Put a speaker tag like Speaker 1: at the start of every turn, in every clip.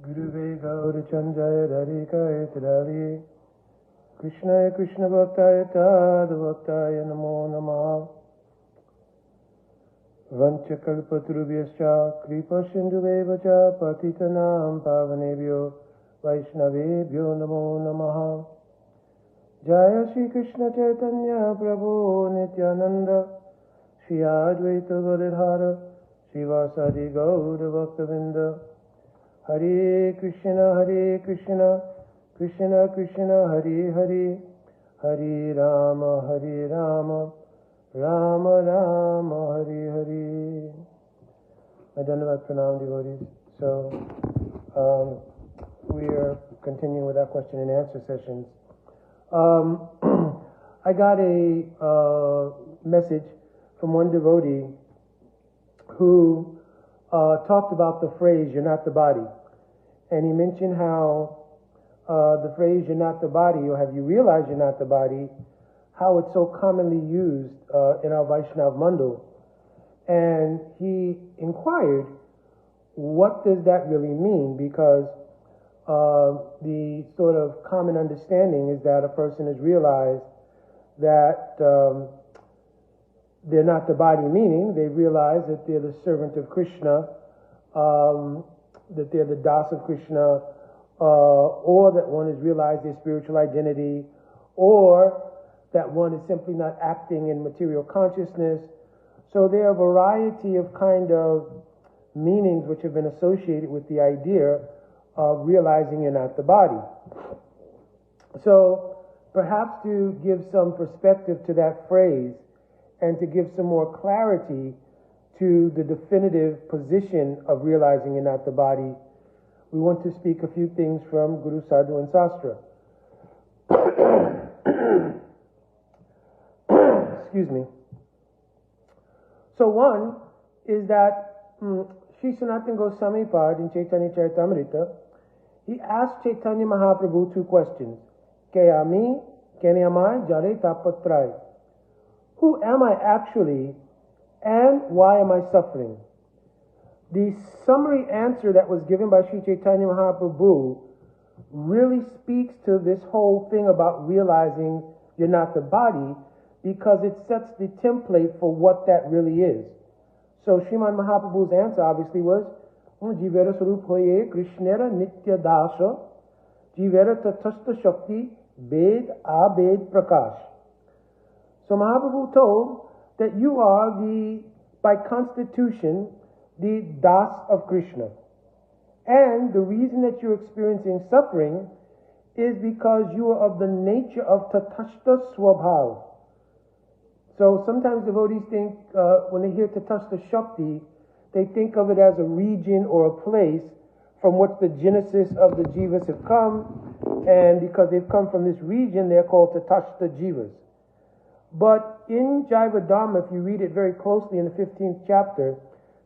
Speaker 1: Guruve Gaurachandaya Dharikaya Tadali Krishnaya Krishna Bhaktaya Tadavaktaya Namo Namaha Vanchakalpaturubhyascha Kripa Sindhuvevacha Patitanam Pavanebhyo Vaishnavebhyo Namo Namaha Jaya Shri Krishna Chaitanya Prabhu Nityananda Shri Advaita Gadadhara Srivasadi Gaura Bhaktavinda Hare Krishna, Krishna Krishna, Hare Hare, Hare Rama, Rama Rama, Hare Hare. My Dandavat Pranam devotees. So, we are continuing with our question and answer sessions. I got a message from one devotee who talked about the phrase, "You're not the body." And he mentioned how the phrase, "You're not the body," or "Have you realized you're not the body," how it's so commonly used in our Vaishnav Mandal. And he inquired, what does that really mean? Because the sort of common understanding is that a person has realized that they're not the body, meaning they realize that they're the servant of Krishna, that they're the Das of Krishna, or that one has realized their spiritual identity, or that one is simply not acting in material consciousness. So there are a variety of kind of meanings which have been associated with the idea of realizing you're not the body. So perhaps to give some perspective to that phrase and to give some more clarity to the definitive position of realizing you're not the body, we want to speak a few things from Guru, Sadhu, and Sastra. Excuse me. So one is that Sri Sanatana Goswami Pad in Chaitanya Charitamrita, he asked Chaitanya Mahaprabhu two questions. Kayami, Kenyamai, Jare Tapatrai. Who am I actually, and why am I suffering? The summary answer that was given by Sri Chaitanya Mahaprabhu really speaks to this whole thing about realizing you're not the body, because it sets the template for what that really is. So Sriman Mahaprabhu's answer obviously was, Jivera Sarup Hoye Krishnera Nitya Dasa Jivera Tatasta Shakti Ved Abed Prakash. So Mahaprabhu told that you are by constitution, the Das of Krishna. And the reason that you're experiencing suffering is because you are of the nature of Tatashta Swabhav. So sometimes devotees think, when they hear Tatashta Shakti, they think of it as a region or a place from which the genesis of the jivas have come, and because they've come from this region, they're called Tatashta Jivas. But in Jaiva Dharma, if you read it very closely in the 15th chapter,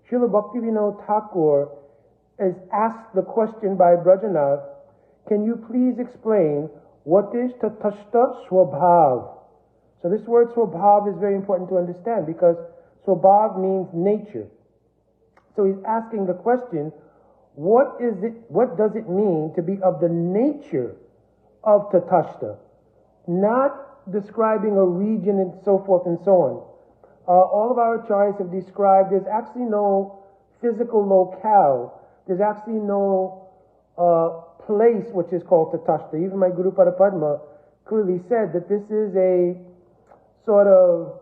Speaker 1: Srila Bhaktivinoda Thakur is asked the question by Brajanath, can you please explain what is Tatashta Swabhav? So this word Swabhav is very important to understand, because Swabhav means nature. So he's asking the question, what does it mean to be of the nature of Tatashta? Not describing a region and so forth and so on. All of our acharyas have described there's actually no physical locale. There's actually no place which is called Tatashta. Even my Guru Parapadma clearly said that this is a sort of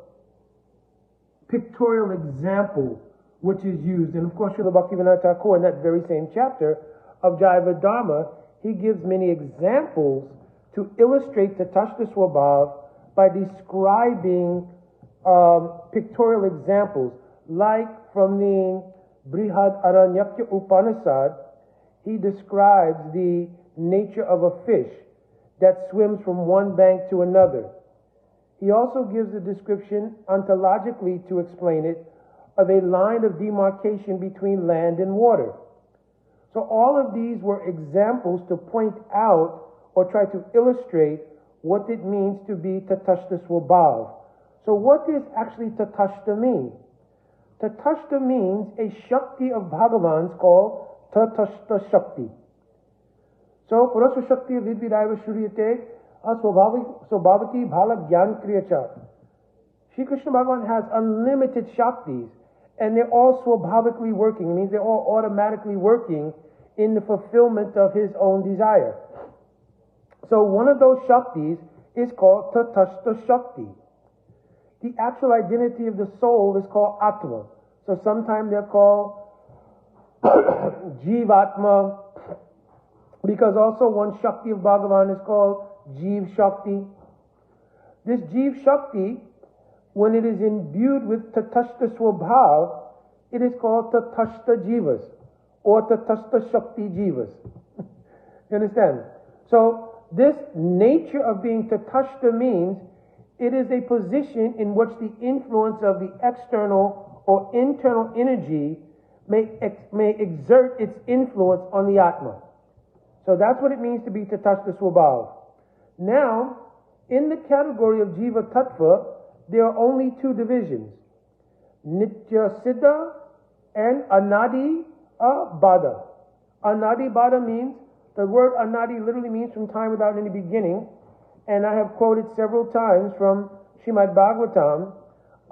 Speaker 1: pictorial example which is used. And of course, Srila Bhaktivinoda Thakur, in that very same chapter of Jaiva Dharma, he gives many examples to illustrate Tatashta Swabhav by describing pictorial examples, like from the Brihad Aranyakya Upanishad, he describes the nature of a fish that swims from one bank to another. He also gives a description ontologically to explain it of a line of demarcation between land and water. So all of these were examples to point out or try to illustrate what it means to be Tatashta Swabhav. So what does actually Tatashta mean? Tatashta means a Shakti of Bhagavan's called Tatashta Shakti. So, Purasya Shakti Vidvidaiva Shuryate Swabhavati Bhala Gyan Kriyacha. Shri Krishna Bhagavan has unlimited Shaktis, and they're all swabhavically working. It means they're all automatically working in the fulfillment of his own desire. So one of those Shaktis is called Tatashta Shakti. The actual identity of the soul is called Atma. So sometimes they're called Jivatma, because also one Shakti of Bhagavan is called Jiv Shakti. This Jiv Shakti, when it is imbued with Tatashta Swabhav, it is called Tatashta Jivas or Tatashta Shakti Jivas. You understand? So this nature of being Tatashta means it is a position in which the influence of the external or internal energy may exert its influence on the Atma. So that's what it means to be Tatashta Swabhav. Now, in the category of Jiva Tattva, there are only two divisions, Nitya Siddha and Anadi Bada. Anadi Bada means, the word Anadi literally means from time without any beginning, and I have quoted several times from Srimad Bhagavatam,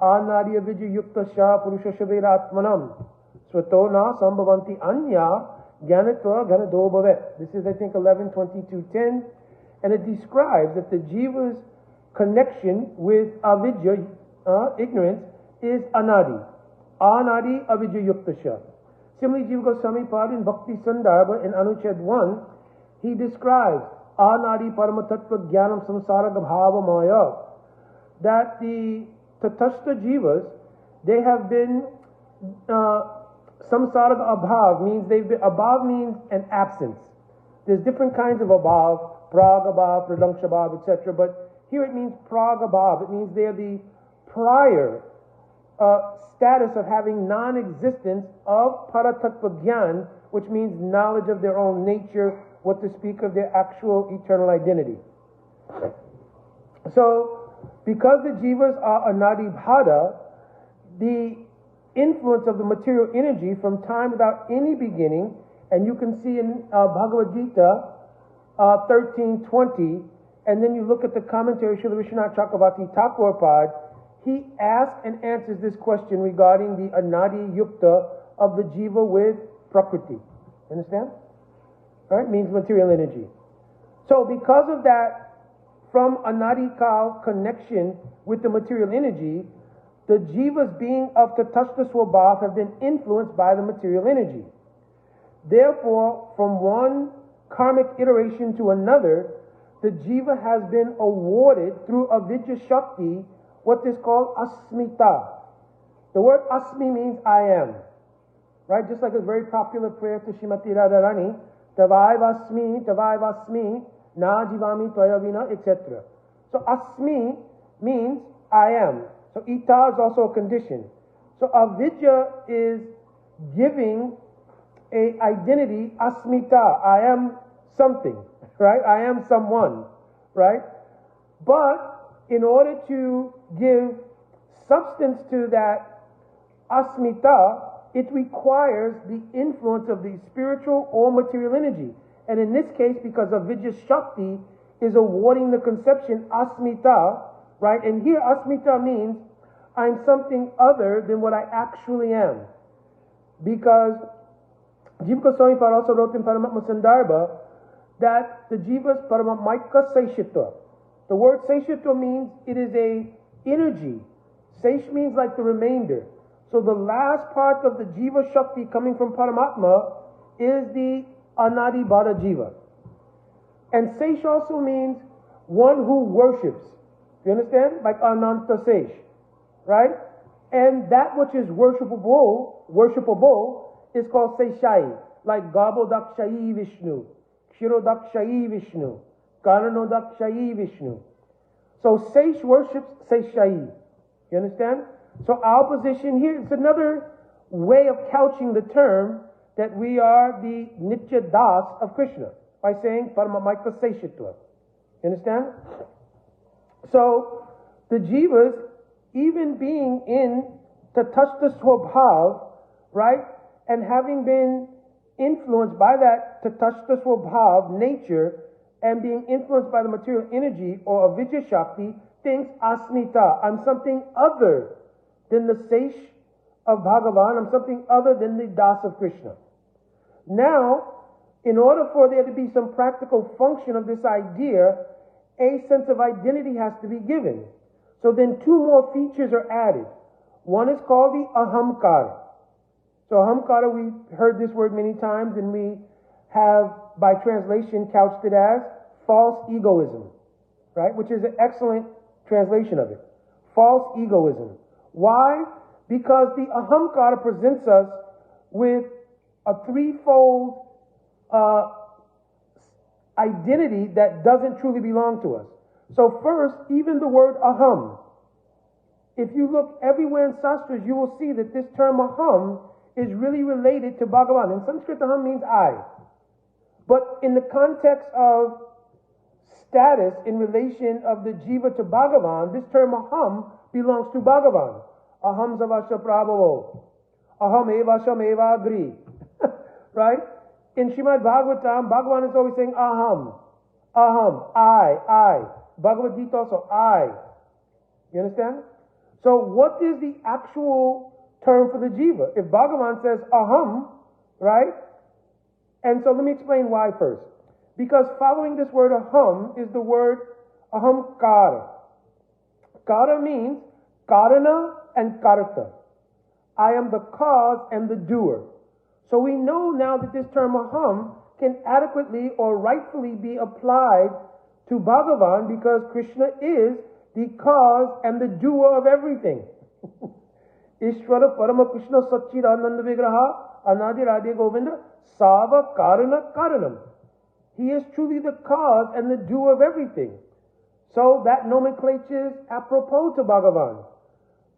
Speaker 1: Anadi Avidya Yukta Sha Purusha Shavera Atmanam Swato Na Sambhavanti Anya Gyanatva Ganado Bhavet. This is, I think, 11:22:10, and it describes that the Jiva's connection with avidya, ignorance, is anadi. Anadi avidya yuktasha. Similarly, Jiva Goswami Pad in Bhakti Sandarbha in Anuched 1, he describes anadi paramatatva jnanam samsara bhava maya, that the tatashta jivas, they have been samsara abhav, means they've been, abhav means an absence. There's different kinds of abhav, prag abhav, pradamsha abhav, etc., but here it means prag abhav. It means they're the prior status of having non-existence of paratattva jnana, which means knowledge of their own nature, what to speak of their actual eternal identity. So, because the jivas are anadi bhada, the influence of the material energy from time without any beginning, and you can see in Bhagavad Gita 13:20, and then you look at the commentary, Srila Vishwanath Chakravarti Thakur Pad, he asks and answers this question regarding the anadi yukta of the jiva with prakriti. Understand? Right? Means material energy. So because of that, from anadi kal connection with the material energy, the jivas being of tatashta swabhav have been influenced by the material energy. Therefore, from one karmic iteration to another, the jiva has been awarded through avidya shakti what is called asmita. The word asmi means I am. Right? Just like a very popular prayer to Shrimati Radharani, Tavai na jivami tvaya etc. So asmi means I am. So ita is also a condition. So avidya is giving a identity, asmita, I am something, right? I am someone, right? But in order to give substance to that asmita, it requires the influence of the spiritual or material energy. And in this case, because avidya shakti is awarding the conception asmita, right? And here asmita means I'm something other than what I actually am. Because Jiva Goswami Pad also wrote in Paramatma Sandarbha that the jiva's paramaika seishitva. The word seishitva means it is a energy. Seish means like the remainder. So the last part of the jiva shakti coming from Paramatma is the anadi bhada jiva. And seish also means one who worships. You understand? Like ananta seish. Right? And that which is worshipable is called seishai. Like Gabodakshayi Vishnu, Kshirodakshayi Vishnu, Karanodakshayi Vishnu. So seish worships seishai. You understand? So our position here is another way of couching the term that we are the Nitya Das of Krishna by saying Paramamaika Seishitva. You understand? So the jivas, even being in Tatashta Swabhav, right, and having been influenced by that tatashta swabhav, nature, and being influenced by the material energy or avidya shakti, thinks asmita, I'm something other than the Seish of Bhagavan, I'm something other than the Das of Krishna. Now, in order for there to be some practical function of this idea, a sense of identity has to be given. So then two more features are added. One is called the ahamkara. So ahamkara, we've heard this word many times, and we have, by translation, couched it as false egoism, right? Which is an excellent translation of it. False egoism. Why? Because the ahamkara presents us with a threefold identity that doesn't truly belong to us. So first, even the word aham. If you look everywhere in Sastras, you will see that this term aham is really related to Bhagavan. In Sanskrit, aham means I. But in the context of status in relation of the jiva to Bhagavan, this term aham belongs to Bhagavan. Aham savasya prabhavo. Aham evasham evagri. Right? In Srimad Bhagavatam, Bhagavan is always saying aham. Aham. I. Bhagavad Gita also, I. You understand? So what is the actual term for the jiva? If Bhagavan says aham, right? And so let me explain why first. Because following this word aham is the word ahamkara. Kara means karana and karta. I am the cause and the doer. So we know now that this term aham can adequately or rightfully be applied to Bhagavan because Krishna is the cause and the doer of everything. Ishvara Parama Krishna Satchidananda Vigraha Anadi Radhe Govinda Sava Karana Karanam. He is truly the cause and the doer of everything. So that nomenclature is apropos to Bhagavan.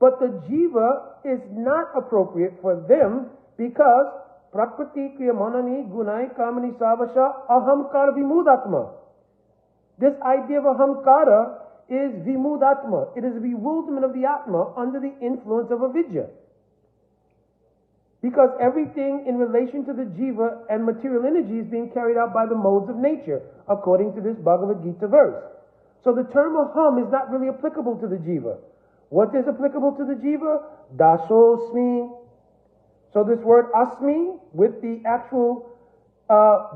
Speaker 1: But the jiva is not appropriate for them because Prakriti Kriyamanani Gunai Kamani Savasha Ahamkara Vimudatma. This idea of ahamkara is vimudatma. It is a bewilderment of the atma under the influence of avidya. Because everything in relation to the jiva and material energy is being carried out by the modes of nature, according to this Bhagavad Gita verse. So the term aham is not really applicable to the jiva. What is applicable to the jiva? Dasosmi. So this word asmi, with the actual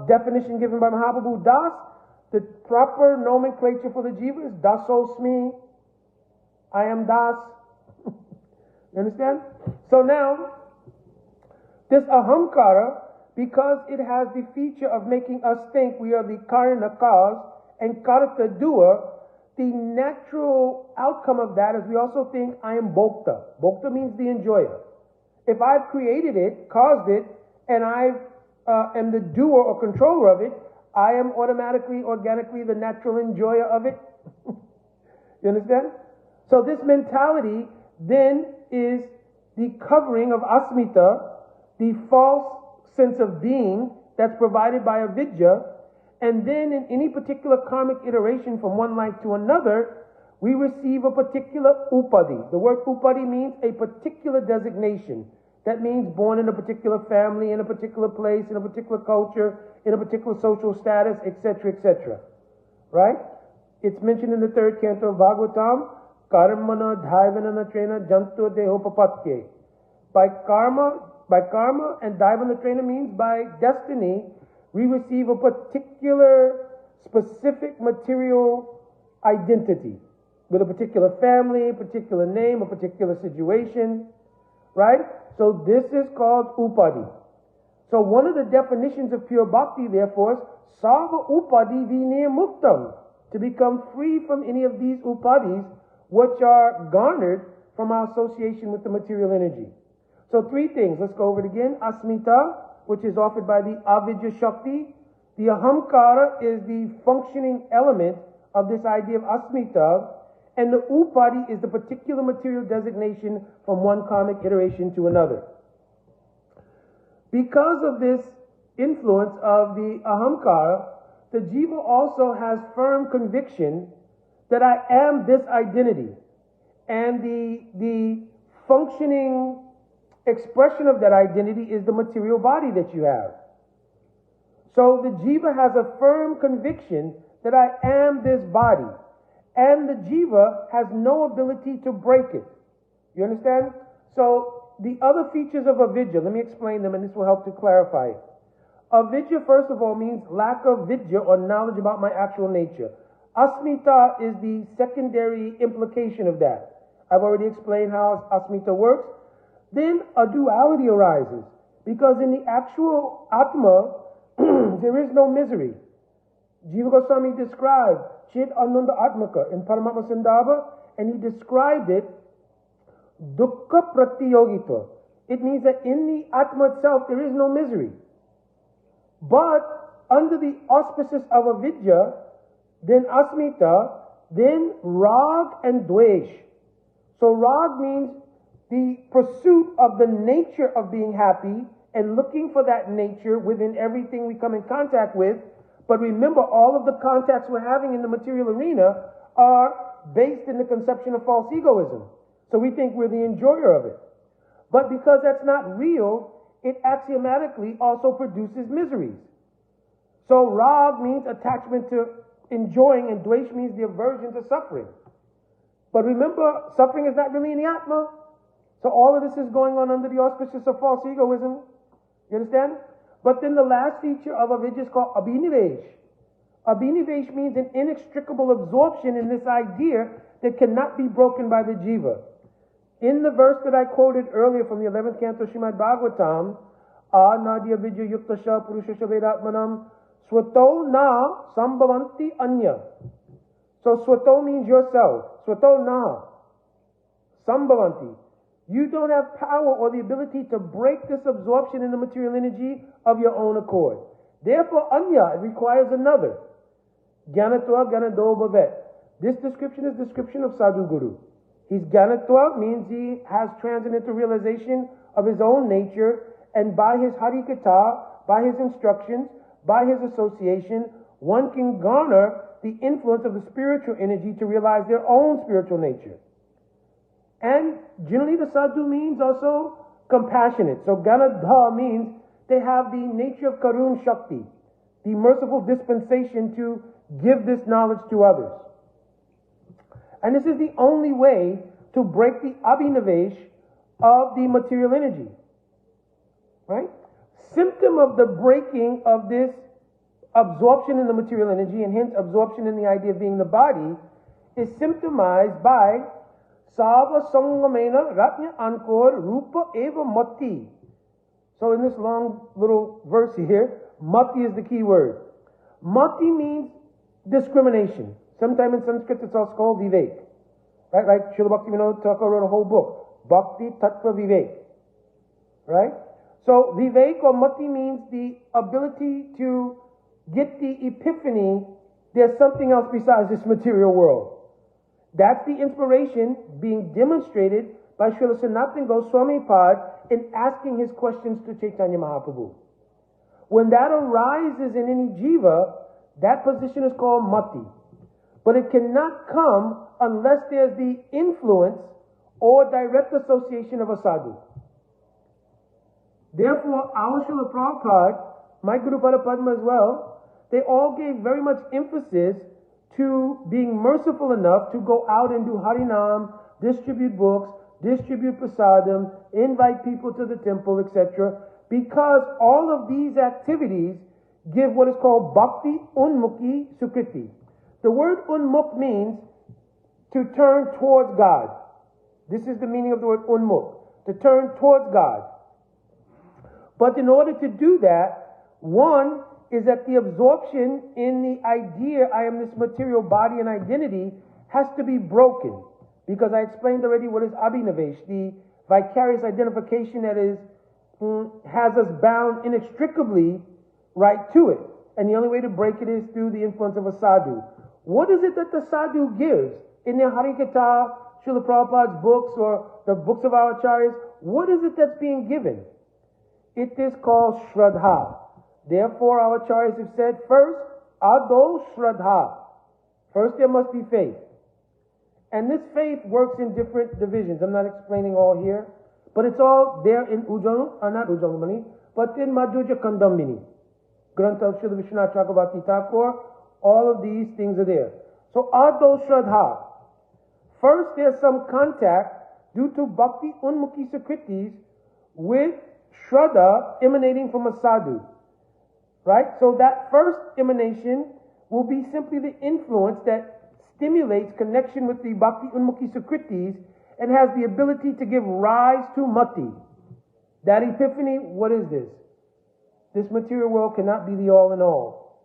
Speaker 1: definition given by Mahaprabhu Das, the proper nomenclature for the jiva is dasosmi. I am das. You understand? So now, this ahamkara, because it has the feature of making us think we are the karana cause and karta doer, the natural outcome of that is we also think I am bhokta. Bhokta means the enjoyer. If I've created it, caused it, and I am the doer or controller of it, I am automatically, organically the natural enjoyer of it. You understand? So this mentality then is the covering of asmita, the false sense of being that's provided by avidya, and then in any particular karmic iteration from one life to another, we receive a particular upadi. The word upadi means a particular designation. That means born in a particular family, in a particular place, in a particular culture, in a particular social status, etc., etc. Right? It's mentioned in the third canto of Bhagavatam, karmana dhaivanana trena janto dehopapatye. By karma and dhaivana trena means by destiny, we receive a particular, specific material identity with a particular family, a particular name, a particular situation. Right? So this is called upadi. So one of the definitions of pure bhakti, therefore, is sarva upadi vinaya muktam, to become free from any of these upadis which are garnered from our association with the material energy. So three things. Let's go over it again. Asmita, which is offered by the avidya shakti. The ahamkara is the functioning element of this idea of asmita. And the upadi is the particular material designation from one karmic iteration to another. Because of this influence of the ahamkara, the jiva also has firm conviction that I am this identity. And the functioning expression of that identity is the material body that you have. So the jiva has a firm conviction that I am this body, and the jiva has no ability to break it. You understand? So the other features of avidya, let me explain them, and this will help to clarify it. Avidya, first of all, means lack of vidya or knowledge about my actual nature. Asmita is the secondary implication of that. I've already explained how asmita works. Then a duality arises, because in the actual Atma, there is no misery. Jiva Goswami described Chit Ananda Atmaka in Paramatma Sandarbha, and he described it Dukkha Pratyogitva. It means that in the Atma itself there is no misery. But under the auspices of avidya, then asmita, then rag and dvesh. So rag means the pursuit of the nature of being happy and looking for that nature within everything we come in contact with. But remember, all of the contacts we're having in the material arena are based in the conception of false egoism. So we think we're the enjoyer of it. But because that's not real, it axiomatically also produces miseries. So rag means attachment to enjoying, and dvesh means the aversion to suffering. But remember, suffering is not really in the Atma. So all of this is going on under the auspices of false egoism. You understand? But then the last feature of avidya is called abhinivesh. Abhinivesh means an inextricable absorption in this idea that cannot be broken by the jiva. In the verse that I quoted earlier from the 11th canto Srimad Bhagavatam, Anadya vidya yuktasha purushasha vedatmanam swato na sambhavanti anya. So swato means yourself. Swato na sambhavanti. You don't have power or the ability to break this absorption in the material energy of your own accord. Therefore, anya, it requires another. Gyanatva ganado bhavet. This description is description of Sadhu Guru. He's Gyanatva, means he has transcendental realization of his own nature, and by his harikatha, by his instructions, by his association, one can garner the influence of the spiritual energy to realize their own spiritual nature. And generally the sadhu means also compassionate. So Ganadha means they have the nature of Karun Shakti, the merciful dispensation to give this knowledge to others. And this is the only way to break the abhinavesh of the material energy. Right? Symptom of the breaking of this absorption in the material energy, and hence absorption in the idea of being the body, is symptomized by Sava Sangamena Ratnya Ankor Rupa Eva Mati. So in this long little verse here, Mati is the key word. Mati means discrimination. Sometimes in Sanskrit it's also called Vivek. Right? Like Srila Bhaktivinoda Thakur wrote a whole book, Bhakti Tattva Vivek. Right? So Vivek or Mati means the ability to get the epiphany there's something else besides this material world. That's the inspiration being demonstrated by Srila Sanatana Goswami Pad in asking his questions to Chaitanya Mahaprabhu. When that arises in any jiva, that position is called mati. But it cannot come unless there's the influence or direct association of a sadhu. Therefore, our Srila Prabhupada, my Guru Pada Padma as well, they all gave very much emphasis to being merciful enough to go out and do Harinam, distribute books, distribute prasadam, invite people to the temple, etc. Because all of these activities give what is called Bhakti Unmukhi Sukriti. The word Unmukh means to turn towards God. This is the meaning of the word Unmukh, to turn towards God. But in order to do that, one is that the absorption in the idea I am this material body and identity has to be broken. Because I explained already what is abhinavesh, the vicarious identification that is has us bound inextricably right to it. And the only way to break it is through the influence of a sadhu. What is it that the sadhu gives? In their Harikatha, Srila Prabhupada's books, or the books of our acharyas, what is it that's being given? It is called Shraddha. Therefore, our acharyas have said, first, Ado Shraddha. First there must be faith. And this faith works in different divisions. I'm not explaining all here, but it's all there in Ujjalu, not Ujjalumani, but in Madhurya Kandamini. Grantha of Srila Vishwanath Chakravarti Thakur. All of these things are there. So Adho Shraddha. First, there's some contact due to Bhakti Unmukhi Sukritis with Shraddha emanating from a sadhu. Right? So that first emanation will be simply the influence that stimulates connection with the Bhakti Unmukhi Sukritis and has the ability to give rise to Mati. That epiphany, what is this? This material world cannot be the all in all.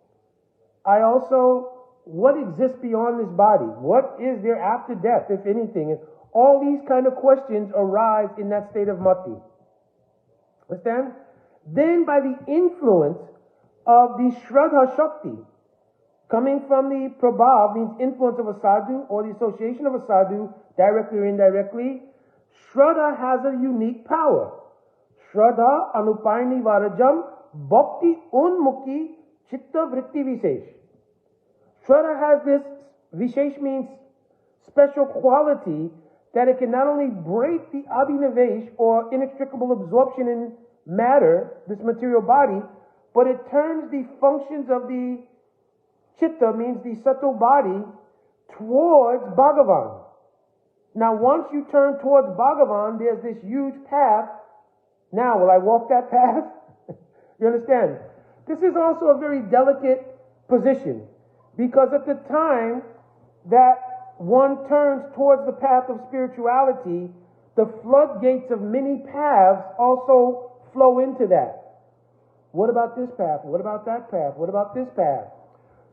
Speaker 1: What exists beyond this body? What is there after death, if anything? And all these kind of questions arise in that state of Mati. Understand? Then by the influence of the Shraddha Shakti, coming from the Prabhav, means influence of a sadhu or the association of a sadhu, directly or indirectly, Shraddha has a unique power. Shraddha Anupayani Varajam Bhakti Unmukhi Chitta Vritti Visesh. Shraddha has this, Vishesh means special quality, that it can not only break the Abhinavesh or inextricable absorption in matter, this material body, but it turns the functions of the Chitta, means the subtle body, towards Bhagavan. Now once you turn towards Bhagavan, there's this huge path. Now, will I walk that path? You understand? This is also a very delicate position, because at the time that one turns towards the path of spirituality, the floodgates of many paths also flow into that. What about this path? What about that path? What about this path?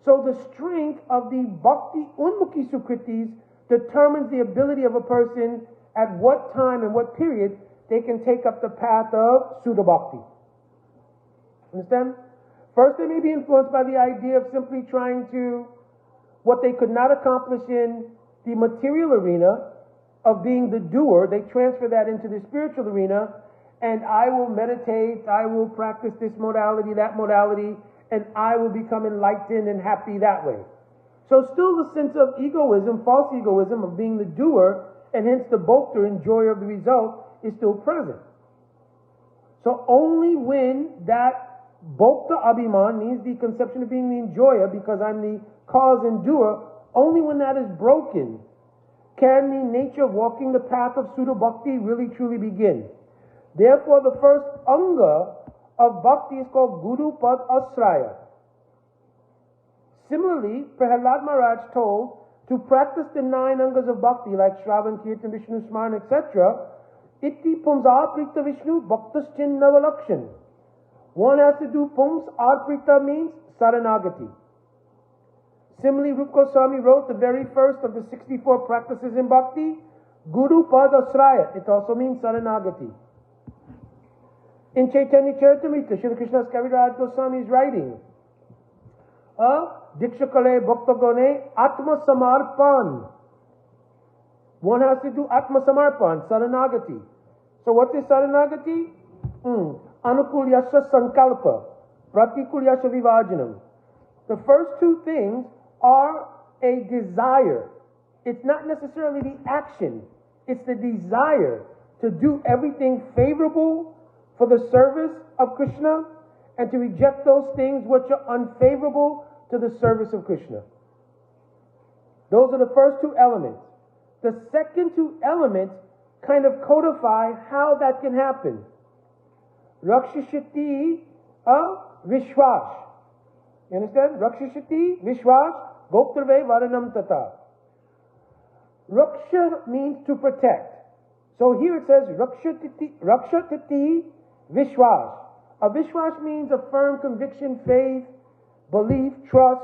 Speaker 1: So the strength of the Bhakti Unmukhi Sukritis determines the ability of a person at what time and what period they can take up the path of Sudha Bhakti. Understand? First, they may be influenced by the idea of simply trying to, what they could not accomplish in the material arena of being the doer, they transfer that into the spiritual arena, and I will meditate, I will practice this modality, that modality, and I will become enlightened and happy that way. So still the sense of egoism, false egoism of being the doer, and hence the bhokta, enjoyer of the result, is still present. So only when that bhokta abhiman, means the conception of being the enjoyer because I'm the cause and doer, only when that is broken can the nature of walking the path of Sudha Bhakti really truly begin. Therefore the first anga of Bhakti is called Guru Pad Asraya. Similarly, Prahlad Maharaj told to practice the 9 angas of Bhakti like Shravan, Kirtan, Vishnu Smaran, etc. Iti Pums Arprita Vishnu Bhaktas Chinnavalakshan. One has to do Pums Arprita, means Saranagati. Similarly, Rupa Goswami wrote the very first of the 64 practices in Bhakti, Guru Pad Asraya. It also means Saranagati. In Chaitanya Charitamrita, Shri Krishna's Kaviraj Goswami is writing, Diksha Kale Bhakta Gone Atma Samarpan. One has to do Atma Samarpan, Saranagati. So what is Saranagati? Anukul Yasha Sankalpa, Pratikul Yasha Vivajanam. The first two things are a desire. It's not necessarily the action. It's the desire to do everything favorable for the service of Krishna and to reject those things which are unfavorable to the service of Krishna. Those are the first two elements. The second two elements kind of codify how that can happen. Rakshashati Vishwas. You understand? Rakshashati Vishwas Goptrave Varanam Tata. Raksha means to protect. So here it says Rakshati Vishwas. A Vishwas means a firm conviction, faith, belief, trust.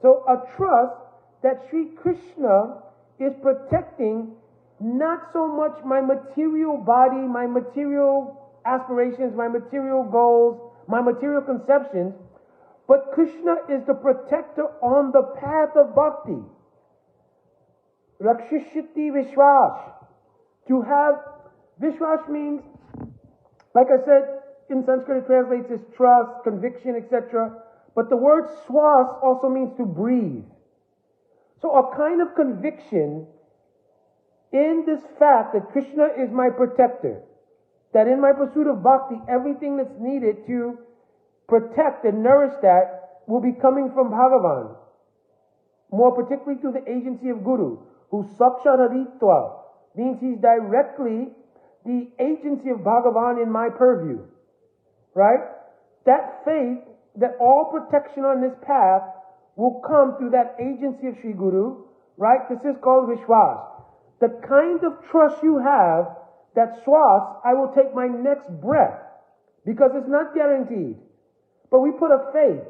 Speaker 1: So a trust that Sri Krishna is protecting not so much my material body, my material aspirations, my material goals, my material conceptions, but Krishna is the protector on the path of bhakti. Rakshishiti Vishwas. To have, Vishwas means, like I said, in Sanskrit it translates as trust, conviction, etc. But the word swas also means to breathe. So a kind of conviction in this fact that Krishna is my protector, that in my pursuit of bhakti, everything that's needed to protect and nourish that will be coming from Bhagavan, more particularly through the agency of Guru, who Sakshaharitva means he's directly the agency of Bhagavan in my purview, right? That faith that all protection on this path will come through that agency of Sri Guru, right? This is called Vishwas. The kind of trust you have that Swas, I will take my next breath, because it's not guaranteed. But we put a faith.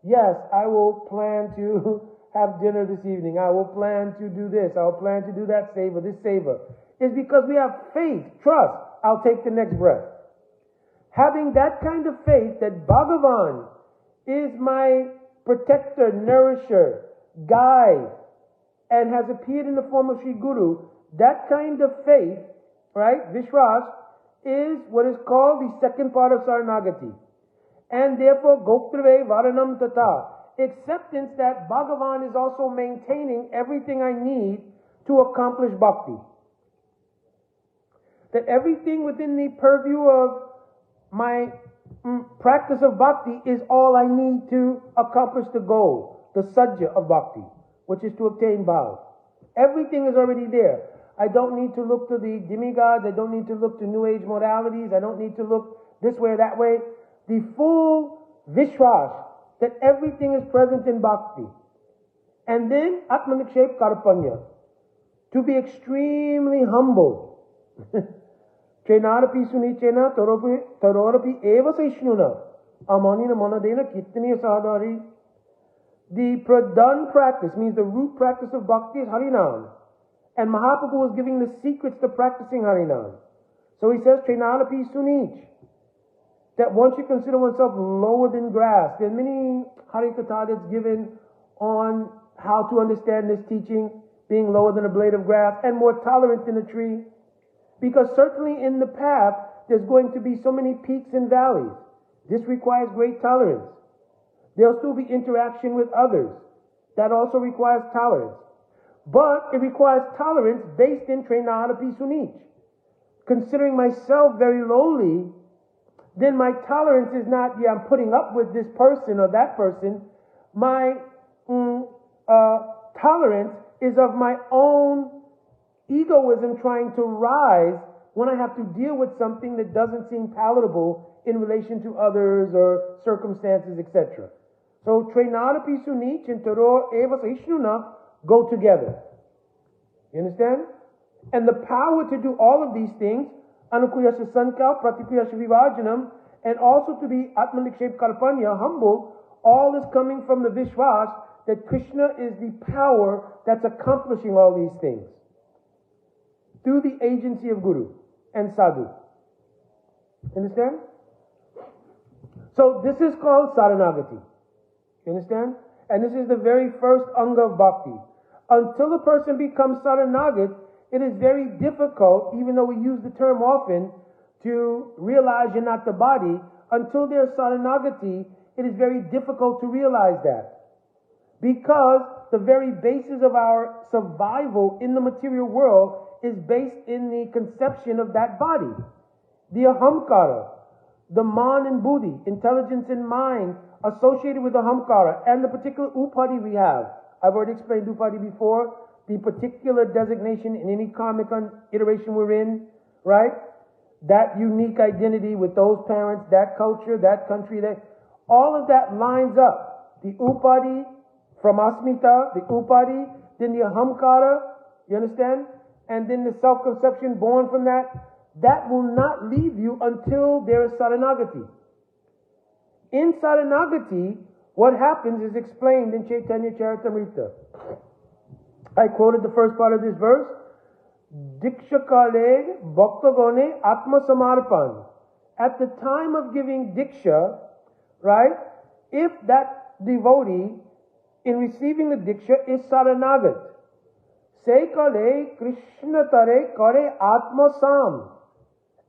Speaker 1: Yes, I will plan to have dinner this evening. I will plan to do this. I will plan to do that savor, this savor. It's because we have faith, trust. I'll take the next breath. Having that kind of faith that Bhagavan is my protector, nourisher, guide, and has appeared in the form of Sri Guru, that kind of faith, right, Vishwas, is what is called the second part of Saranagati. And therefore, Goptrave Varanam Tata, acceptance that Bhagavan is also maintaining everything I need to accomplish bhakti. That everything within the purview of my practice of bhakti is all I need to accomplish the goal, the sajja of bhakti, which is to obtain bhav. Everything is already there. I don't need to look to the demigods. I don't need to look to New Age modalities. I don't need to look this way or that way. The full vishwas that everything is present in bhakti. And then Atmanikshep Karpanya, to be extremely humble. Chenarapi sunichena tarorapi eva saishnuna amanina manadena kitniya sadhari. The pradhan practice means the root practice of bhakti is Harinam. And Mahaprabhu is giving the secrets to practicing Harinam. So he says, Chenarapi sunich, that one should consider oneself lower than grass. There are many Harikatha that's given on how to understand this teaching, being lower than a blade of grass and more tolerant than a tree. Because certainly in the path, there's going to be so many peaks and valleys. This requires great tolerance. There'll still be interaction with others. That also requires tolerance. But it requires tolerance based in Trenadapi Sunich. Considering myself very lowly, then my tolerance is not, I'm putting up with this person or that person. My tolerance is of my own egoism trying to rise when I have to deal with something that doesn't seem palatable in relation to others or circumstances, etc. So, Trenadapi Sunich and Taror Eva Saishnuna go together. You understand? And the power to do all of these things, Anukuyasya Sankal, Pratikuyasya Vivajanam, and also to be Atmanikshep Kalpanya, humble, all is coming from the Vishwas that Krishna is the power that's accomplishing all these things through the agency of Guru and Sadhu. Understand? So this is called Saranagati. You understand? And this is the very first anga of bhakti. Until a person becomes Saranagat, it is very difficult, even though we use the term often, to realize you're not the body. Until there's Saranagati, it is very difficult to realize that. Because the very basis of our survival in the material world is based in the conception of that body. The ahamkara, the man and buddhi, intelligence and mind associated with the ahamkara, and the particular upadi we have. I've already explained upadi before, the particular designation in any karmic iteration we're in, right? That unique identity with those parents, that culture, that country, that all of that lines up. The upadi from asmita, the upadi, then the ahamkara, you understand? And then the self-conception born from that. That will not leave you until there is Saranagati. In Saranagati, what happens is explained in Chaitanya Charitamrita. I quoted the first part of this verse. Diksha kale bhaktagone atma samarpan. At the time of giving diksha, right, if that devotee in receiving the diksha is Saranagat, se kale Krishna tare kare atma sam.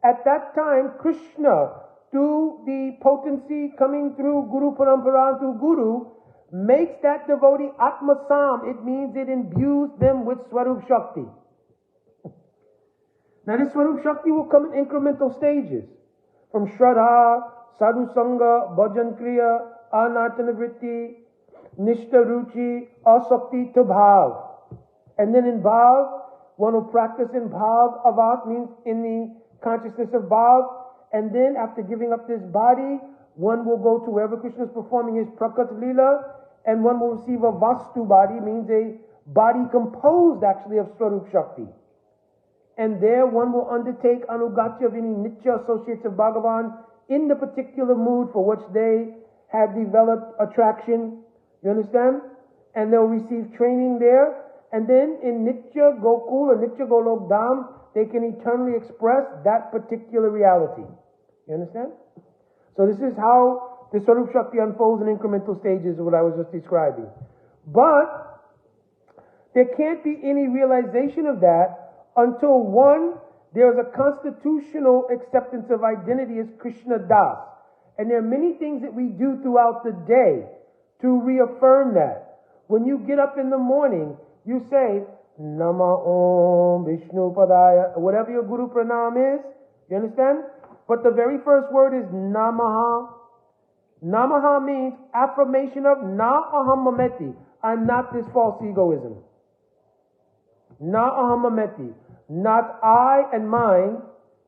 Speaker 1: At that time, Krishna, through the potency coming through Guru Parampara, through Guru, makes that devotee Atma Sam. It means it imbues them with Swarup Shakti. Now this Swarup Shakti will come in incremental stages. From Shraddha Sadhu Sangha, Bhajan Kriya, Anartana Vritti, Nishta Ruchi, Asakti to Bhav. And then in Bhav, one will practice in Bhav Avas, means in the consciousness of Bhav. And then after giving up this body, one will go to wherever Krishna is performing his Prakat Leela, and one will receive a Vastu body, means a body composed actually of Swarup Shakti. And there one will undertake Anugatya of any Nitya associates of Bhagavan in the particular mood for which they have developed attraction. You understand? And they'll receive training there. And then in Nitya Gokul or Nitya Golok Dham, they can eternally express that particular reality. You understand? So this is how the Swarup Shakti unfolds in incremental stages of what I was just describing. But there can't be any realization of that until one, there is a constitutional acceptance of identity as Krishna Das. And there are many things that we do throughout the day to reaffirm that. When you get up in the morning, you say, Nama Om Vishnu Padaya, whatever your Guru Pranam is, you understand? But the very first word is Namaha. Namaha means affirmation of Na Aham Mameti. I'm not this false egoism. Na Aham Mameti. Not I and mine,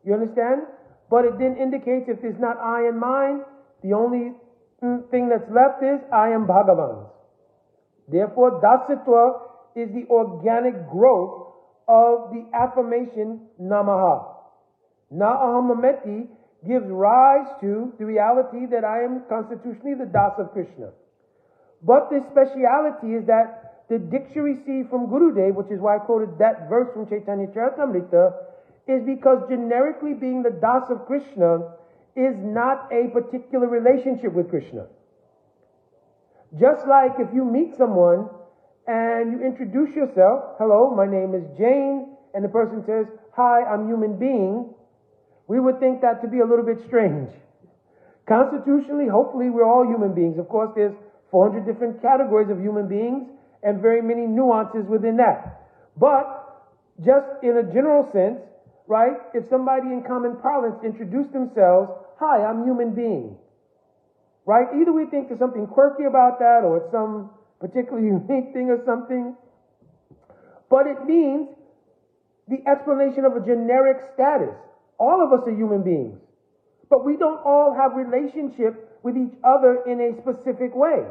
Speaker 1: you understand? But it then indicates if there's not I and mine, the only thing that's left is I am Bhagavan's. Therefore, Dasitva is the organic growth of the affirmation Namaha. Na'ahamameti gives rise to the reality that I am constitutionally the Das of Krishna. But the speciality is that the Diksha received from Gurudev, which is why I quoted that verse from Chaitanya Charitamrita, is because generically being the Das of Krishna is not a particular relationship with Krishna. Just like if you meet someone and you introduce yourself, hello, my name is Jane, and the person says, hi, I'm human being, we would think that to be a little bit strange. Constitutionally, hopefully, we're all human beings. Of course, there's 400 different categories of human beings and very many nuances within that. But just in a general sense, right, if somebody in common parlance introduced themselves, hi, I'm human being, right? Either we think there's something quirky about that or it's some particularly unique thing or something, but it means the explanation of a generic status. All of us are human beings, but we don't all have relationship with each other in a specific way.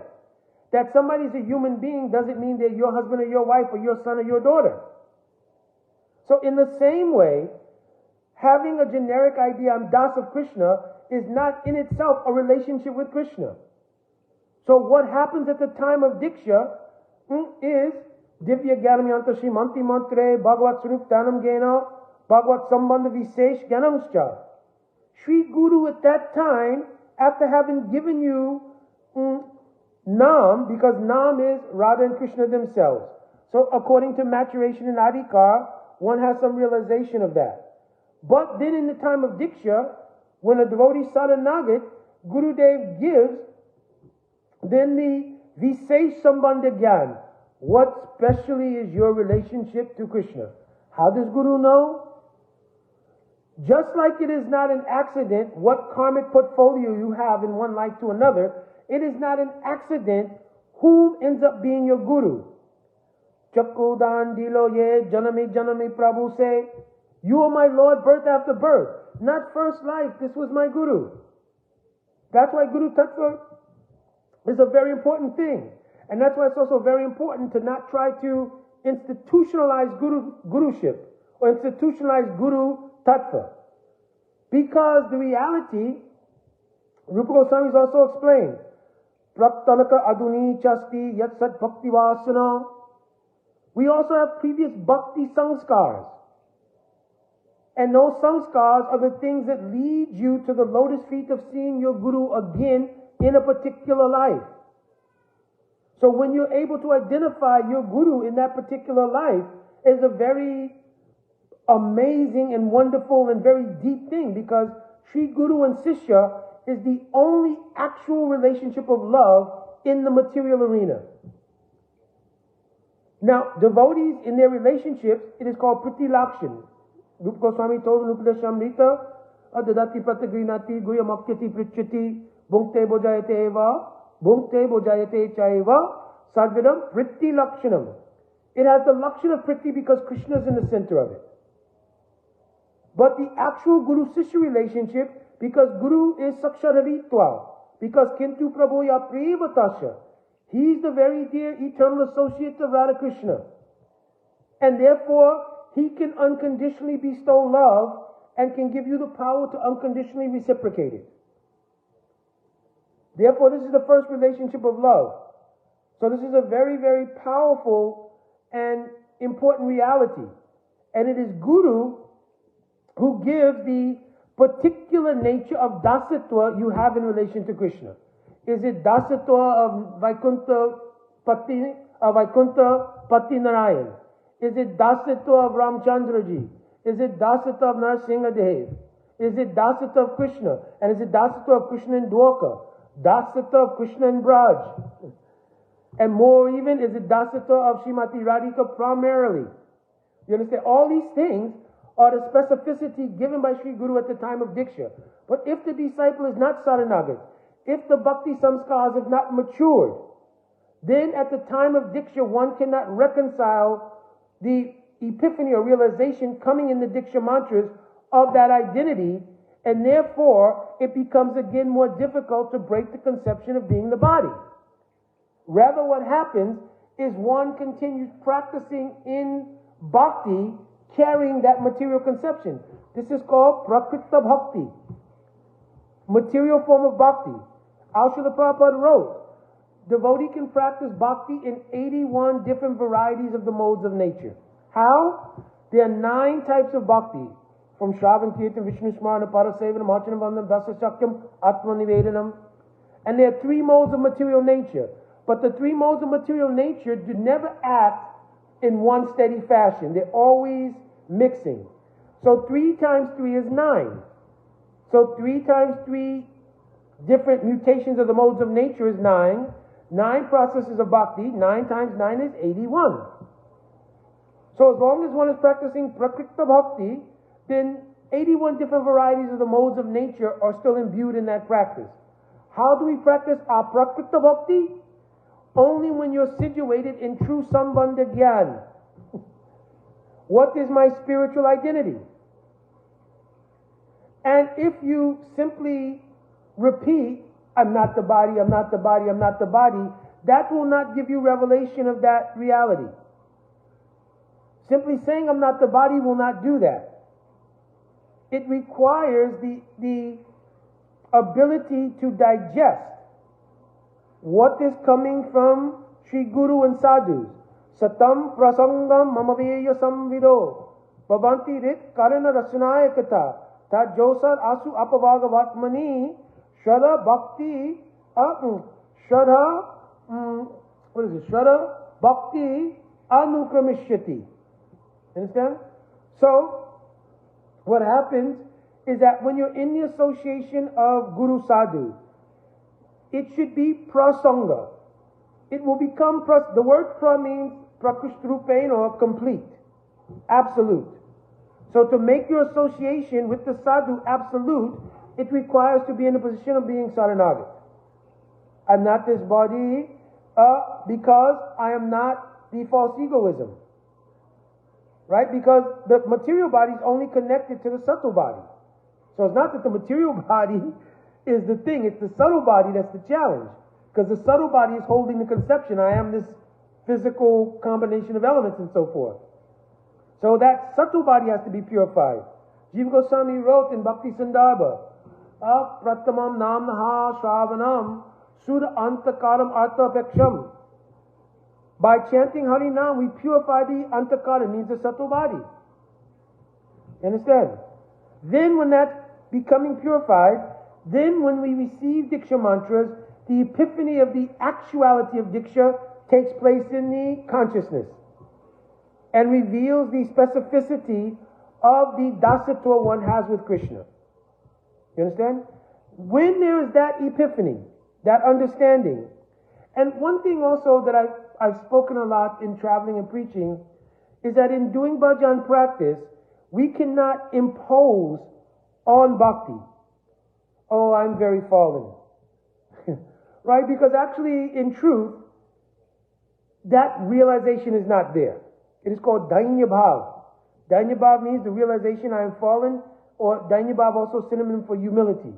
Speaker 1: That somebody's a human being doesn't mean they're your husband or your wife or your son or your daughter. So in the same way, having a generic idea, I'm Das of Krishna, is not in itself a relationship with Krishna. So what happens at the time of Diksha is Divya Gyanamyanta Shrimanti Mantre Bhagavat Swarup Dhanam Gena Bhagavat Sambandha Visesh Gyanamscha. Sri Guru at that time, after having given you Nam, because Nam is Radha and Krishna themselves. So according to maturation in Adhikar, one has some realization of that. But then in the time of Diksha, when a devotee Sadhanagat, Gurudev gives then the Visesh Sambandha Gyan. What specially is your relationship to Krishna? How does Guru know? Just like it is not an accident what karmic portfolio you have in one life to another, it is not an accident whom ends up being your Guru. Chakudan dilo ye janami janami Prabhu say, you are my Lord birth after birth. Not first life, this was my Guru. That's why Guru Tattva is a very important thing. And that's why it's also very important to not try to institutionalize Guruship or institutionalize Guru Tattva. Because the reality, Rupa Goswami has also explained, Praptanaka Aduni Chasti Yat Sat Bhakti Vasana. We also have previous Bhakti Sanskars. And those sanskars are the things that lead you to the lotus feet of seeing your Guru again in a particular life. So when you're able to identify your Guru in that particular life is a very amazing and wonderful and very deep thing, because Sri Guru and Sishya is the only actual relationship of love in the material arena. Now, devotees in their relationships, it is called Priti Lakshan. Rupa Goswami told in Upadeshamrita, adadati pratagrinati guyamakyati pritchati bhunkte bojayate eva bhunkte bojayate chaiva sadvidam pritti lakshanam. It has the lakshana of pritti because Krishna is in the center of it. But the actual Guru-Sishya relationship, because Guru is Sakshararitva, because Kintu Prabhuya Privatasya, he's the very dear eternal associate of Radha Krishna. And therefore, he can unconditionally bestow love and can give you the power to unconditionally reciprocate it. Therefore, this is the first relationship of love. So this is a very, very powerful and important reality. And it is Guru who gives the particular nature of dasatva you have in relation to Krishna. Is it dasatva of Vaikuntha Pati Narayan? Is it dasatva of Ramchandraji? Is it dasatva of Narasimhadev? Is it dasatva of Krishna? And is it dasatva of Krishna in Dwarka? Dasatva of Krishna in Braj? And more even, is it dasatva of Srimati Radhika primarily? You understand? All these things are the specificity given by Sri Guru at the time of Diksha. But if the disciple is not Saranagat, if the Bhakti Samskars have not matured, then at the time of Diksha one cannot reconcile the epiphany or realization coming in the Diksha mantras of that identity, and therefore it becomes again more difficult to break the conception of being the body. Rather, what happens is one continues practicing in bhakti, carrying that material conception. This is called prakrita bhakti, material form of bhakti. Srila Prabhupada wrote, devotee can practice bhakti in 81 different varieties of the modes of nature. How? There are 9 types of bhakti, from Shravan, Kirtan, Vishnu Smarana, Parasevanam, Archanam, Vandam, Dasa Shakyam, Atma Nivedanam. And there are 3 modes of material nature. But the 3 modes of material nature do never act in one steady fashion. They're always mixing. So 3 times 3 is 9. So 3 times 3 different mutations of the modes of nature is 9. 9 processes of bhakti, 9 times 9 is 81. So as long as one is practicing prakrita bhakti, then 81 different varieties of the modes of nature are still imbued in that practice. How do we practice our prakrita bhakti? Only when you're situated in true sambandha gyan. What is my spiritual identity? And if you simply repeat, I'm not the body, I'm not the body, I'm not the body, that will not give you revelation of that reality. Simply saying I'm not the body will not do that. It requires the ability to digest what is coming from Sri Guru and Sadhus. Satam prasangam mamaveya samvido bhavanti rit karana rasanaya katha ta josar asu apavagavatmani shraddha bhakti shraddha bhakti anukramishati. Understand? So what happens is that when you're in the association of Guru Sadhu, it should be prasanga. It will become the word pra means prakushrupain or complete, absolute. So to make your association with the sadhu absolute, it requires to be in a position of being saranagat. I'm not this body because I am not the false egoism. Right? Because the material body is only connected to the subtle body. So it's not that the material body is the thing, it's the subtle body that's the challenge. Because the subtle body is holding the conception, I am this physical combination of elements and so forth. So that subtle body has to be purified. Jiva Goswami wrote in Bhakti Sandarbha, Pratamam Namnaha Shravanam Sudha Antakaram Arthapeksham. By chanting Harinam, we purify the Antakara, means the subtle body. You understand? Then when that's becoming purified, then when we receive Diksha mantras, the epiphany of the actuality of Diksha takes place in the consciousness and reveals the specificity of the dasatva one has with Krishna. You understand? When there is that epiphany, that understanding, and one thing also that I've spoken a lot in traveling and preaching is that in doing bhajan practice, we cannot impose on bhakti. Oh, I'm very fallen. Right? Because actually, in truth, that realization is not there. It is called Dainya Bhav. Dainya Bhav means the realization I am fallen, or Dainya Bhav also synonym for humility.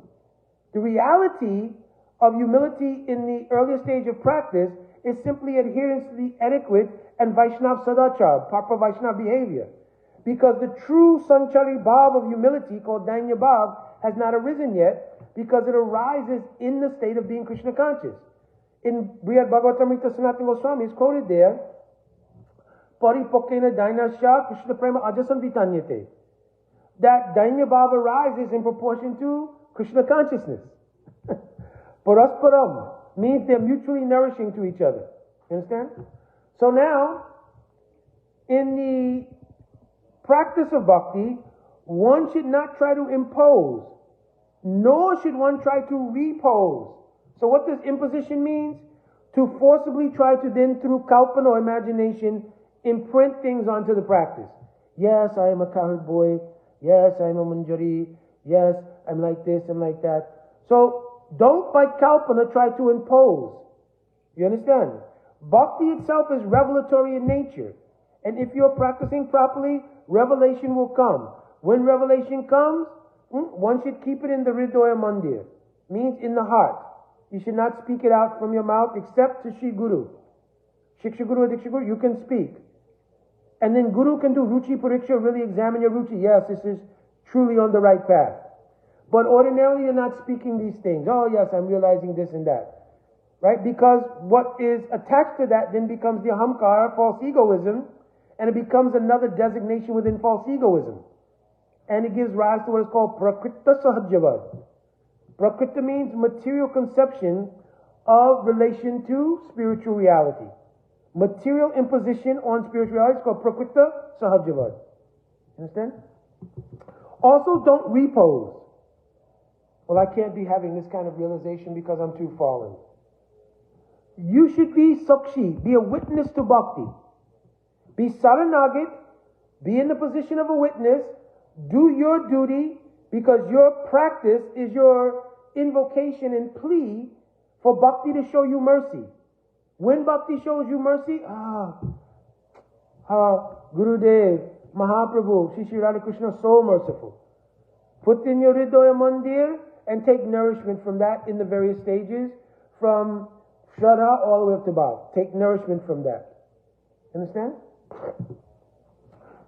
Speaker 1: The reality of humility in the earlier stage of practice is simply adherence to the etiquette and Vaishnav Sadachar, proper Vaishnav behavior. Because the true Sanchari Bhav of humility, called Dainya Bhav, has not arisen yet, because it arises in the state of being Krishna conscious. In Brihad Bhagavatamrita Sanatana Goswami is quoted there, Paripokena Dainasya Krishna Prema Ajasan Vitanyate. That Dainya Bhav arises in proportion to Krishna consciousness. Parasparam means they're mutually nourishing to each other. You understand? So now, in the practice of bhakti, one should not try to impose, nor should one try to repose. So what does imposition mean? To forcibly try to then, through kalpana or imagination, imprint things onto the practice. Yes, I am a cowherd boy. Yes, I am a manjari. Yes, I'm like this, I'm like that. So don't by kalpana try to impose. You understand? Bhakti itself is revelatory in nature. And if you're practicing properly, revelation will come. When revelation comes, one should keep it in the Hridoya Mandir. Means in the heart. You should not speak it out from your mouth except to Shri Guru. Shiksha Guru or Diksha Guru, you can speak. And then Guru can do Ruchi Pariksha, really examine your Ruchi. Yes, this is truly on the right path. But ordinarily you're not speaking these things. Oh yes, I'm realizing this and that. Right? Because what is attached to that then becomes the ahamkara, false egoism, and it becomes another designation within false egoism. And it gives rise to what is called prakrita sahajavad. Prakrita means material conception of relation to spiritual reality. Material imposition on spiritual reality is called prakrita sahajavad. Understand? Also, don't repose. Well, I can't be having this kind of realization because I'm too fallen. You should be sakshi, be a witness to bhakti. Be saranagit, be in the position of a witness, do your duty, because your practice is your invocation and plea for bhakti to show you mercy. When bhakti shows you mercy, Gurudev, Mahaprabhu, Shri Radha Krishna, so merciful. Put in your Hridoya Mandir and take nourishment from that in the various stages, from Shraddha all the way up to Bhav. Take nourishment from that. Understand?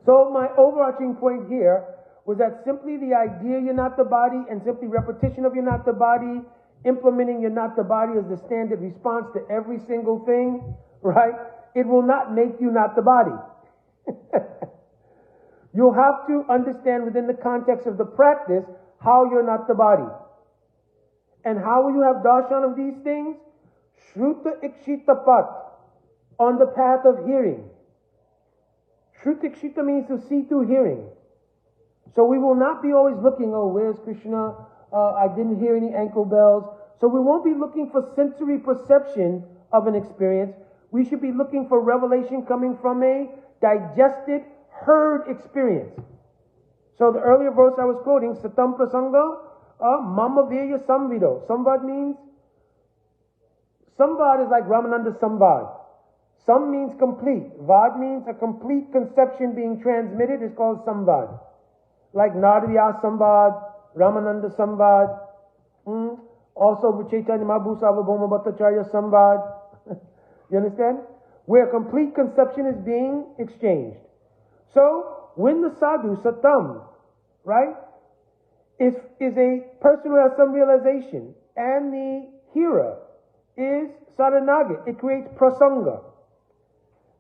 Speaker 1: So my overarching point here was that simply the idea you're not the body and simply repetition of you're not the body, implementing you're not the body as the standard response to every single thing, right? It will not make you not the body. You'll have to understand within the context of the practice how you're not the body. And how will you have darshan of these things? Shruta ikshita pat, on the path of hearing. Shruta ikshita means to see through hearing. So we will not be always looking, oh, where's Krishna? I didn't hear any ankle bells. So we won't be looking for sensory perception of an experience. We should be looking for revelation coming from a digested, heard experience. So the earlier verse I was quoting, Satam Prasanga, Mama Virya Samvido. Samvad means, Samvad is like Ramananda Samvad. Sam means complete. Vad means a complete conception being transmitted is called Samvad. Like Narvya Samvad, Ramananda Samvad, also Chaitanya Mahabhusa Avabhoma Bhattacharya Samvad. You understand? Where complete conception is being exchanged. So, when the sadhu, satam, right, is a person who has some realization, and the hearer is saranagit, it creates prasanga.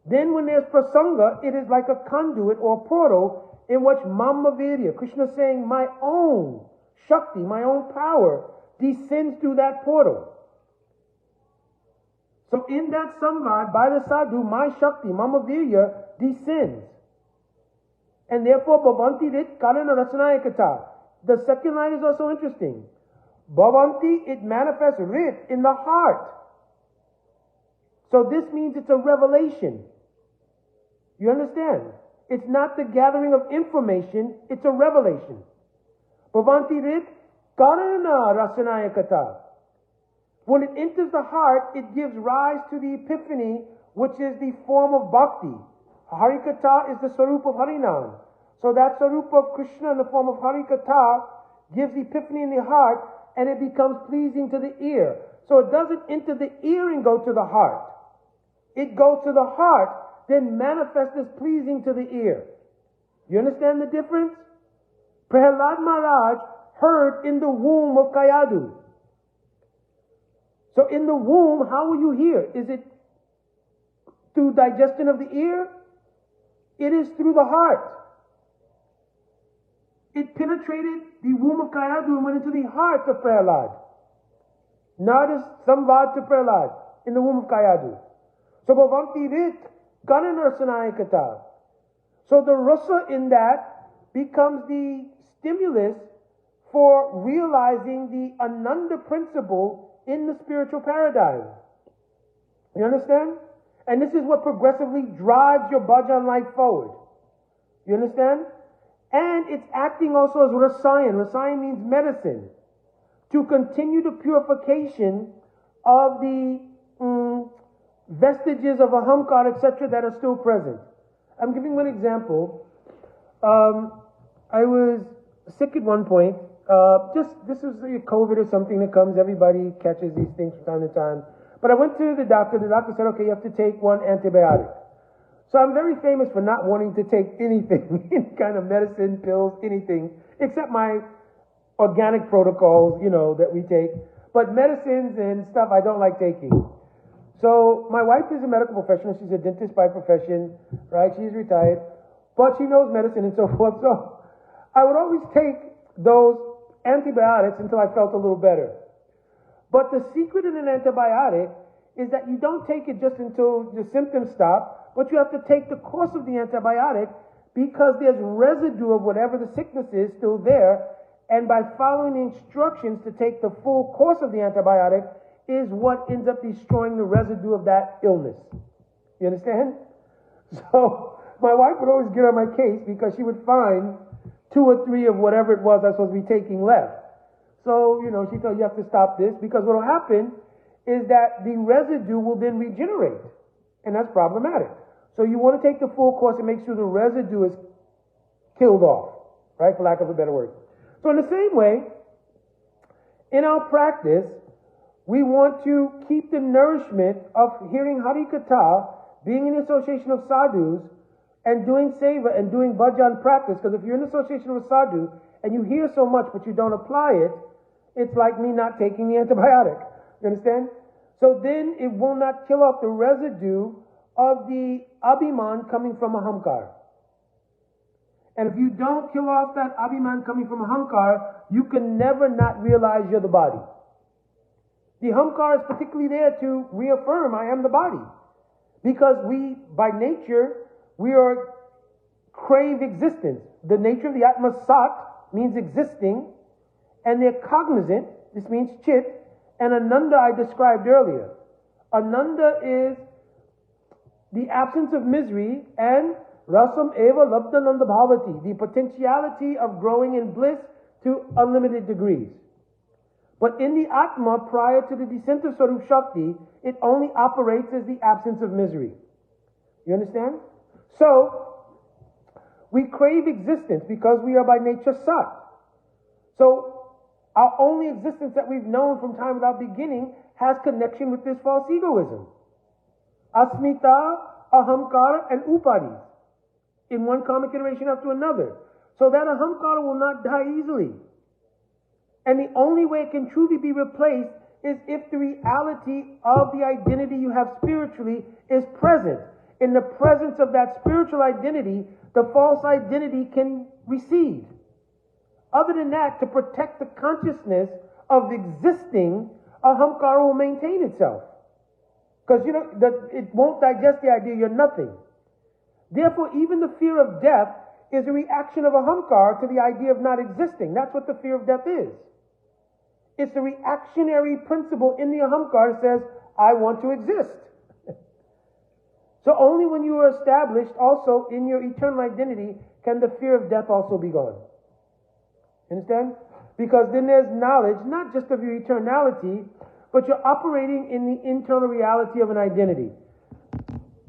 Speaker 1: Then when there's prasanga, it is like a conduit or portal in which Mama Virya, Krishna is saying, my own Shakti, my own power, descends through that portal. So in that samvad, by the sadhu, my Shakti, Mama Virya, descends. And therefore, Bhavanti Rit Karana Rasanayakata. The second line is also interesting. Bhavanti, it manifests Rit in the heart. So this means it's a revelation. You understand? It's not the gathering of information, it's a revelation. Bhavanti rit karana rasanaya kata. When it enters the heart, it gives rise to the epiphany, which is the form of bhakti. Harikatha is the sarup of Harinam. So that sarup of Krishna in the form of Harikatha gives epiphany in the heart, and it becomes pleasing to the ear. So it doesn't enter the ear and go to the heart. It goes to the heart, then manifests as pleasing to the ear. You understand the difference? Prahlad Maharaj heard in the womb of Kayadu. So in the womb, how will you hear? Is it through digestion of the ear? It is through the heart. It penetrated the womb of Kayadu and went into the heart of Prahlad. Nardas Samvad to Prahlad in the womb of Kayadu. So Bhavanti Rit Gananarsanaya Kata. So the rasa in that becomes the stimulus for realizing the Ananda principle in the spiritual paradigm. You understand? And this is what progressively drives your bhajan life forward. You understand? And it's acting also as rasayan. Rasayan means medicine. To continue the purification of the vestiges of ahamkar, etc., that are still present. I'm giving one example. I was sick at one point. This was COVID or something that comes. Everybody catches these things from time to time. But I went to the doctor. The doctor said, okay, you have to take one antibiotic. So I'm very famous for not wanting to take anything, any kind of medicine, pills, anything, except my organic protocols, that we take. But medicines and stuff I don't like taking. So my wife is a medical professional. She's a dentist by profession, right? She's retired. But she knows medicine and so forth. So I would always take those antibiotics until I felt a little better. But the secret in an antibiotic is that you don't take it just until the symptoms stop, but you have to take the course of the antibiotic because there's residue of whatever the sickness is still there, and by following the instructions to take the full course of the antibiotic is what ends up destroying the residue of that illness. You understand? So my wife would always get on my case because she would find 2 or 3 of whatever it was I was supposed to be taking left. So, she told you have to stop this because what will happen is that the residue will then regenerate, and that's problematic. So you want to take the full course and make sure the residue is killed off, right, for lack of a better word. So in the same way, in our practice, we want to keep the nourishment of hearing Hari Katha, being in the association of sadhus, and doing seva and doing bhajan practice. Because if you're in association with sadhu and you hear so much but you don't apply it, it's like me not taking the antibiotic. You understand? So then it will not kill off the residue of the abhiman coming from ahamkar. And if you don't kill off that abhiman coming from ahamkar, you can never not realize you're the body. The ahamkar is particularly there to reaffirm I am the body. Because we, by nature, we are crave existence. The nature of the Atma Sat means existing, and they're cognizant, this means chit, and Ananda I described earlier. Ananda is the absence of misery, and Rasam Eva Labdhananda Bhavati, the potentiality of growing in bliss to unlimited degrees. But in the Atma, prior to the descent of Swarup Shakti, it only operates as the absence of misery. You understand? So, we crave existence because we are by nature Sat. So, our only existence that we've known from time without beginning has connection with this false egoism. Asmita, ahamkara, and upadis. In one karmic iteration after another. So that ahamkara will not die easily. And the only way it can truly be replaced is if the reality of the identity you have spiritually is present. In the presence of that spiritual identity, the false identity can recede. Other than that, to protect the consciousness of existing, ahamkara will maintain itself. Because it won't digest the idea you're nothing. Therefore, even the fear of death is a reaction of ahamkara to the idea of not existing. That's what the fear of death is. It's the reactionary principle in the ahamkara that says, I want to exist. So only when you are established also in your eternal identity can the fear of death also be gone. Understand? Because then there's knowledge, not just of your eternality, but you're operating in the internal reality of an identity.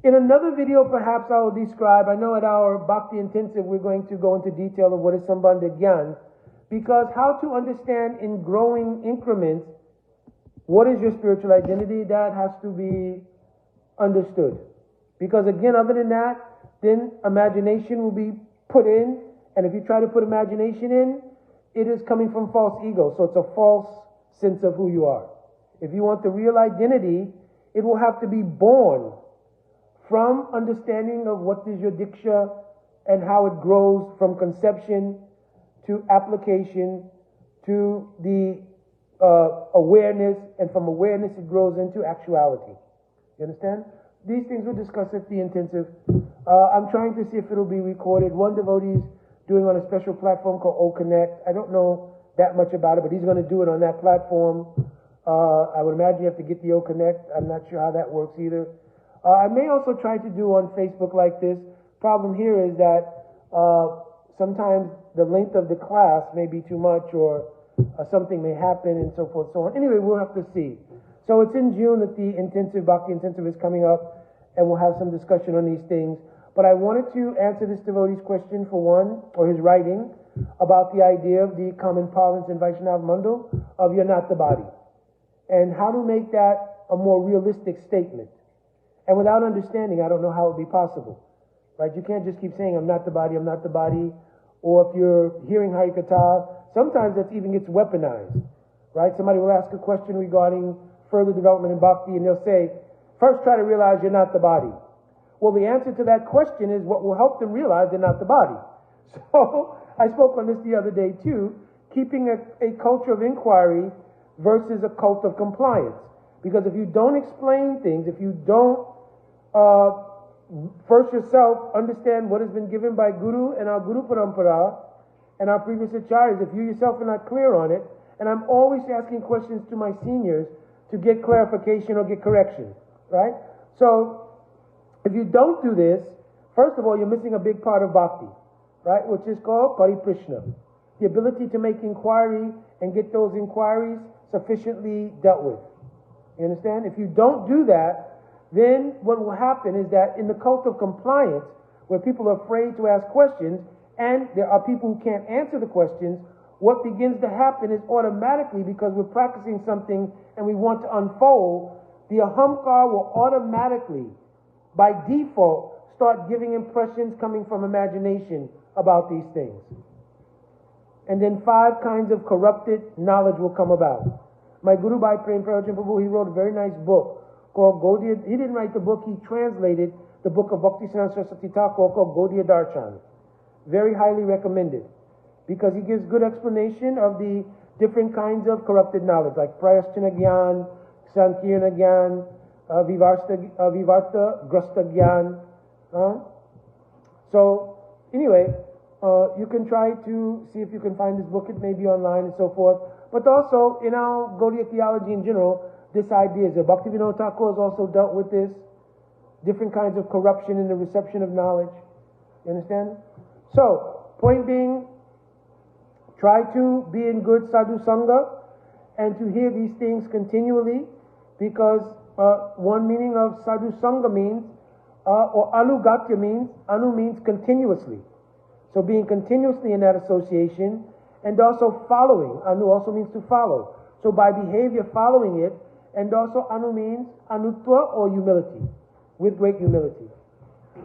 Speaker 1: In another video, perhaps I will describe, I know at our Bhakti Intensive, we're going to go into detail of what is Sambandha Gyan, because how to understand in growing increments what is your spiritual identity, that has to be understood. Because again, other than that, then imagination will be put in, and if you try to put imagination in, it is coming from false ego, so it's a false sense of who you are. If you want the real identity, it will have to be born from understanding of what is your diksha and how it grows from conception to application to the awareness, and from awareness it grows into actuality. You understand? These things we'll discuss at the intensive. I'm trying to see if it'll be recorded. One devotee's doing on a special platform called O Connect. I don't know that much about it, but he's going to do it on that platform. I would imagine you have to get the O Connect. I'm not sure how that works either. I may also try to do on Facebook like this. Problem here is that sometimes the length of the class may be too much, or something may happen, and so forth and so on. Anyway, we'll have to see. So it's in June that the intensive, Bhakti Intensive is coming up, and we'll have some discussion on these things. But I wanted to answer this devotee's question for one, or his writing, about the idea of the common parlance in Vaishnava Mandal of you're not the body, and how to make that a more realistic statement. And without understanding, I don't know how it would be possible. Right? You can't just keep saying, I'm not the body, I'm not the body. Or if you're hearing Harikatha, sometimes that even gets weaponized. Right? Somebody will ask a question regarding further development in bhakti, and they'll say, first try to realize you're not the body. Well, the answer to that question is what will help them realize they're not the body. So, I spoke on this the other day too, keeping a culture of inquiry versus a cult of compliance. Because if you don't explain things, if you don't first yourself understand what has been given by Guru and our Guru Parampara and our previous acharyas, if you yourself are not clear on it, and I'm always asking questions to my seniors to get clarification or get correction, right? So, if you don't do this, first of all, you're missing a big part of bhakti, right? Which is called pariprishna. The ability to make inquiry and get those inquiries sufficiently dealt with. You understand? If you don't do that, then what will happen is that in the cult of compliance, where people are afraid to ask questions, and there are people who can't answer the questions, what begins to happen is automatically, because we're practicing something and we want to unfold, the ahamkar will automatically, by default, start giving impressions coming from imagination about these things. And then 5 kinds of corrupted knowledge will come about. My Guru Bhai Prem Prabhu, he wrote a very nice book called Gaudiya. He didn't write the book, he translated the book of Bhakti Siddhanta Saraswati Thakur called Gaudiya Darshan. Very highly recommended, because he gives good explanation of the different kinds of corrupted knowledge, like Prayasthana Gyan, Sankirna Gyan, Vivarta Grasta Gyan. So, anyway, you can try to see if you can find this book. It may be online and so forth. But also, in our Gaudiya theology in general, this idea is that Bhaktivinoda Thakur has also dealt with this, different kinds of corruption in the reception of knowledge. You understand? So, point being, try to be in good sadhu sangha and to hear these things continually, because one meaning of sadhu sangha means, or anugatya means, anu means continuously. So being continuously in that association, and also following. Anu also means to follow. So by behavior following it, and also anu means anutva, or humility, with great humility.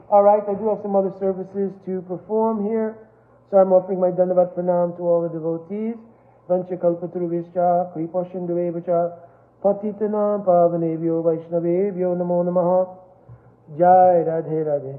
Speaker 1: All right, I do have some other services to perform here. So I'm offering my Dandavat Pranam to all the devotees. Vancha Kalpataruvishcha, Kripashinduvevacha, Patitanam Pavanevyo Vaishnavevyo Namo Namaha. Jai Radhe Radhe.